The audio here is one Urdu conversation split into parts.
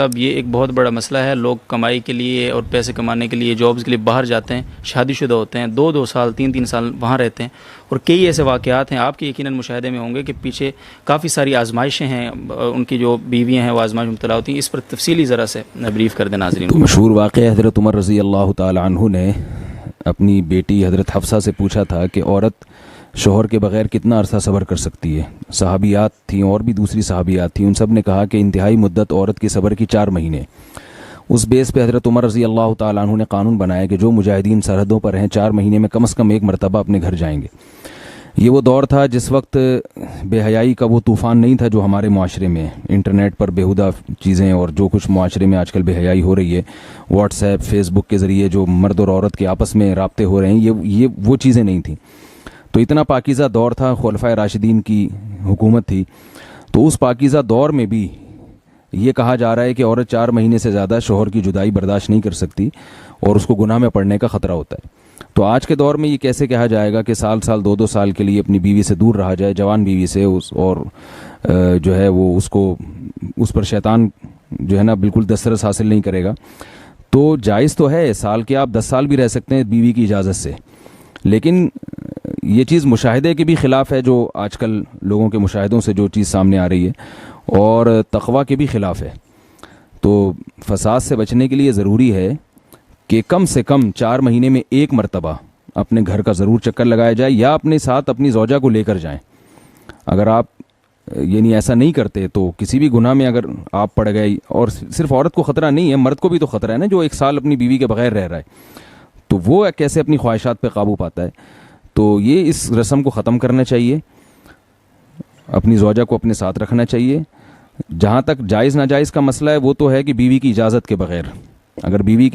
اب یہ ایک بہت بڑا مسئلہ ہے. لوگ کمائی کے لیے اور پیسے کمانے کے لیے جابز کے لیے باہر جاتے ہیں, شادی شدہ ہوتے ہیں, 2 سال 3 سال وہاں رہتے ہیں, اور کئی ایسے واقعات ہیں آپ کے یقیناً مشاہدے میں ہوں گے کہ پیچھے کافی ساری آزمائشیں ہیں, ان کی جو بیویاں ہیں وہ آزمائش میں مبتلا ہوتی ہیں. اس پر تفصیلی ذرا سے بریف کر دیں ناظرین. تو مشہور واقعہ حضرت عمر رضی اللہ تعالی عنہ نے اپنی بیٹی حضرت حفصہ سے پوچھا تھا کہ عورت شوہر کے بغیر کتنا عرصہ صبر کر سکتی ہے. صحابیات تھیں اور بھی دوسری صحابیات تھیں, ان سب نے کہا کہ انتہائی مدت عورت کی صبر کی 4 مہینے. اس بیس پہ حضرت عمر رضی اللہ تعالیٰ عنہ نے قانون بنایا کہ جو مجاہدین سرحدوں پر ہیں 4 مہینے میں کم از کم 1 مرتبہ اپنے گھر جائیں گے. یہ وہ دور تھا جس وقت بے حیائی کا وہ طوفان نہیں تھا جو ہمارے معاشرے میں انٹرنیٹ پر بیہودہ چیزیں اور جو کچھ معاشرے میں آج کل بے حیائی ہو رہی ہے, واٹس ایپ فیس بک کے ذریعے جو مرد اور عورت کے آپس میں رابطے ہو رہے ہیں, یہ وہ چیزیں نہیں تھیں. تو اتنا پاکیزہ دور تھا, خلفائے راشدین کی حکومت تھی. تو اس پاکیزہ دور میں بھی یہ کہا جا رہا ہے کہ عورت 4 مہینے سے زیادہ شوہر کی جدائی برداشت نہیں کر سکتی اور اس کو گناہ میں پڑنے کا خطرہ ہوتا ہے. تو آج کے دور میں یہ کیسے کہا جائے گا کہ سال 2 سال کے لیے اپنی بیوی سے دور رہا جائے, جوان بیوی سے, اور جو ہے وہ اس پر شیطان جو ہے نا بالکل دسترس حاصل نہیں کرے گا. تو جائز تو ہے, سال کے آپ 10 سال بھی رہ سکتے ہیں بیوی کی اجازت سے, لیکن یہ چیز مشاہدے کے بھی خلاف ہے, جو آج کل لوگوں کے مشاہدوں سے جو چیز سامنے آ رہی ہے, اور تقویٰ کے بھی خلاف ہے. تو فساد سے بچنے کے لیے ضروری ہے کہ کم سے کم 4 مہینے میں 1 مرتبہ اپنے گھر کا ضرور چکر لگایا جائے, یا اپنے ساتھ اپنی زوجہ کو لے کر جائیں. اگر آپ یعنی ایسا نہیں کرتے تو کسی بھی گناہ میں اگر آپ پڑ گئے, اور صرف عورت کو خطرہ نہیں ہے, مرد کو بھی تو خطرہ ہے نا, جو 1 سال اپنی بیوی کے بغیر رہ رہا ہے, تو وہ کیسے اپنی خواہشات پہ قابو پاتا ہے. تو یہ اس رسم کو ختم کرنا چاہیے, اپنی زوجہ کو اپنے ساتھ رکھنا چاہیے. جہاں تک جائز ناجائز کا مسئلہ ہے وہ تو ہے کہ بیوی کی اجازت کے بغیر, اگر بیوی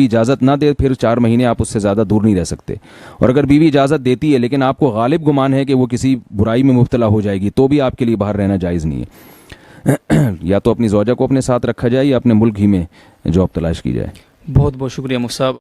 اجازت نہ دے پھر 4 مہینے آپ اس سے زیادہ دور نہیں رہ سکتے. اور اگر بیوی اجازت دیتی ہے لیکن آپ کو غالب گمان ہے کہ وہ کسی برائی میں مبتلا ہو جائے گی, تو بھی آپ کے لیے باہر رہنا جائز نہیں ہے. یا تو اپنی زوجہ کو اپنے ساتھ رکھا جائے یا اپنے ملک ہی میں جاب تلاش کی جائے. بہت بہت شکریہ مفتی صاحب.